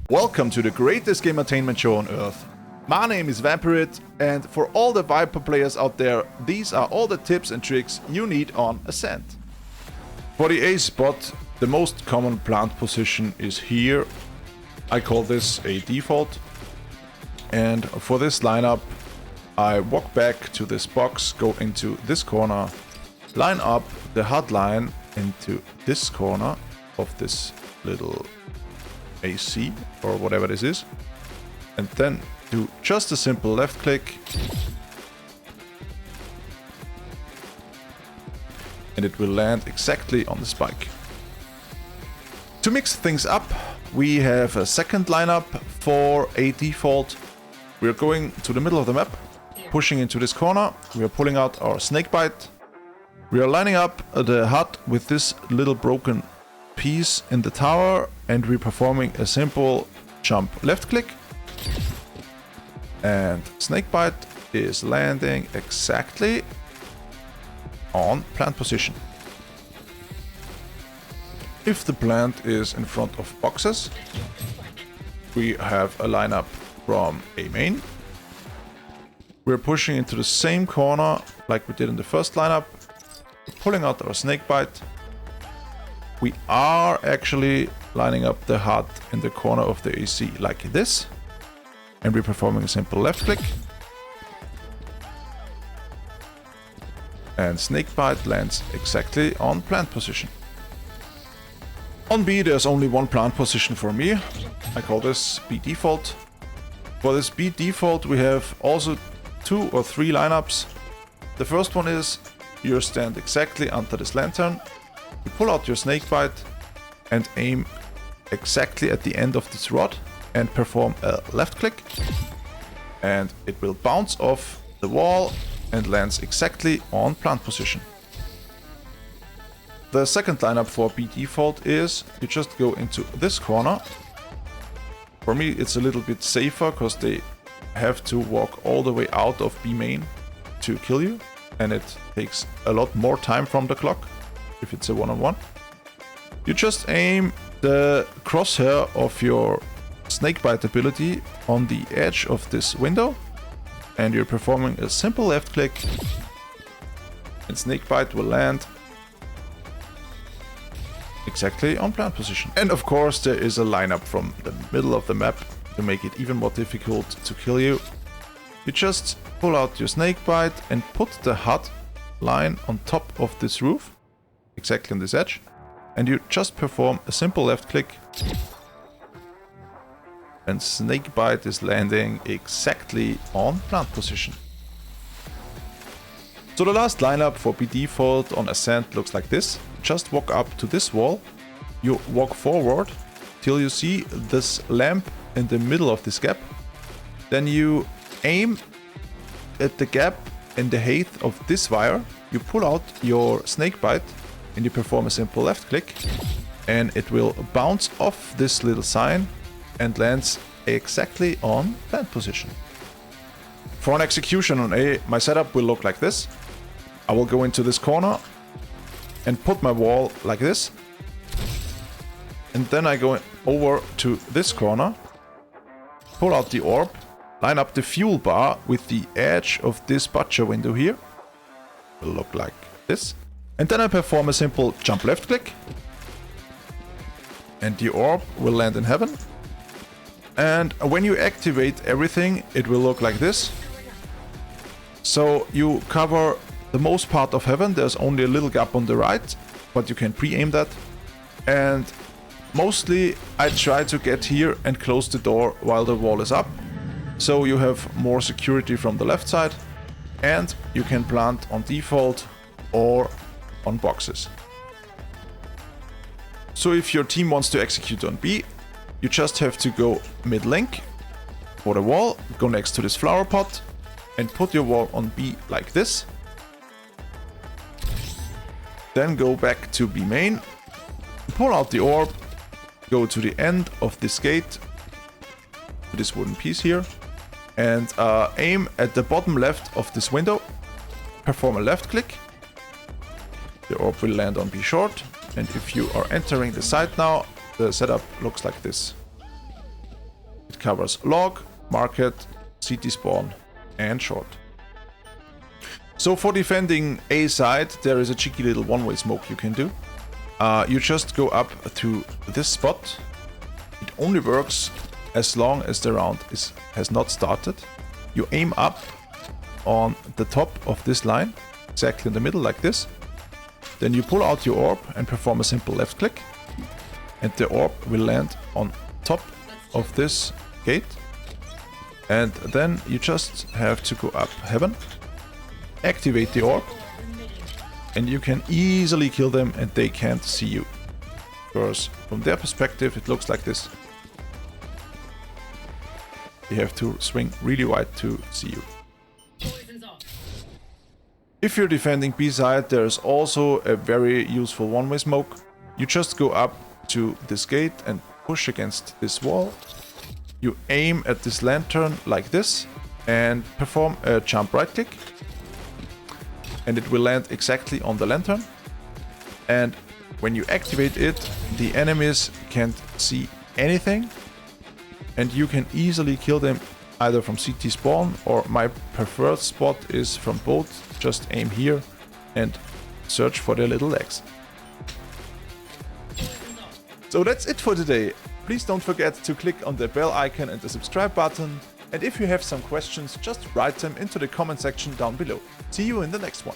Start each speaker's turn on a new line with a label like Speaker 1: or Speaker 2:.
Speaker 1: Welcome to the greatest game attainment show on earth. My name is Vampirit, and for all the Viper players out there, these are all the tips and tricks you need on ASCENT. For the A spot, the most common plant position is here. I call this a default. And for this lineup, I walk back to this box, go into this corner, line up the HUD line into this corner of this little AC or whatever this is, and then do just a simple left click, and it will land exactly on the spike. To mix things up, we have a second lineup for a default. We are going to the middle of the map, pushing into this corner. We are pulling out our snakebite. We are lining up the HUD with this little broken piece in the tower, and we're performing a simple jump left click. And snakebite is landing exactly on plant position. If the plant is in front of boxes, we have a lineup from a main. We're pushing into the same corner like we did in the first lineup, pulling out our snakebite. We are actually lining up the HUD in the corner of the AC like this, and we're performing a simple left click. And snakebite lands exactly on plant position. On B, there's only one plant position for me. I call this B default. For this B default, we have also 2 or 3 lineups. The first one is you stand exactly under this lantern. You pull out your snakebite and aim exactly at the end of this rod and perform a left click, and it will bounce off the wall and lands exactly on plant position. The second lineup for B default is you just go into this corner. For me it's a little bit safer because they have to walk all the way out of B main to kill you, and it takes a lot more time from the clock if it's a one-on-one. You just aim the crosshair of your snakebite ability on the edge of this window, and you're performing a simple left click, and snakebite will land exactly on plant position. And of course there is a lineup from the middle of the map to make it even more difficult to kill you. You just pull out your snakebite and put the HUD line on top of this roof, exactly on this edge, and you just perform a simple left click, and snakebite is landing exactly on plant position. So the last lineup for B default on ASCENT looks like this. Just walk up to this wall, you walk forward till you see this lamp in the middle of this gap, then you aim at the gap in the height of this wire, you pull out your snakebite and you perform a simple left click, and it will bounce off this little sign and lands exactly on plant position. For an execution on A, my setup will look like this. I will go into this corner and put my wall like this, and then I go over to this corner, pull out the orb, line up the fuel bar with the edge of this butcher window here. It will look like this. And then I perform a simple jump left click, and the orb will land in heaven. And when you activate everything, it will look like this. So you cover the most part of heaven. There's only a little gap on the right, but you can pre-aim that. And mostly I try to get here and close the door while the wall is up, so you have more security from the left side, and you can plant on default or on boxes. So if your team wants to execute on B, you just have to go mid-link for the wall, go next to this flower pot, and put your wall on B like this. Then go back to B main, pull out the orb, go to the end of this gate, this wooden piece here, and aim at the bottom left of this window, perform a left click. The orb will land on B short, and if you are entering the site now, the setup looks like this. It covers log, market, CT spawn, and short. So for defending A side, there is a cheeky little one-way smoke you can do. You just go up to this spot. It only works as long as the round has not started. You aim up on the top of this line, exactly in the middle like this. Then you pull out your orb and perform a simple left click. And the orb will land on top of this gate. And then you just have to go up heaven, activate the orb, and you can easily kill them and they can't see you. Because from their perspective it looks like this. You have to swing really wide to see you. If you're defending B side, there's also a very useful one-way smoke. You just go up to this gate and push against this wall. You aim at this lantern like this and perform a jump right click. And it will land exactly on the lantern. And when you activate it, the enemies can't see anything. And you can easily kill them either from CT spawn, or my preferred spot is from both. Just aim here and search for their little legs. So that's it for today. Please don't forget to click on the bell icon and the subscribe button. And if you have some questions, just write them into the comment section down below. See you in the next one.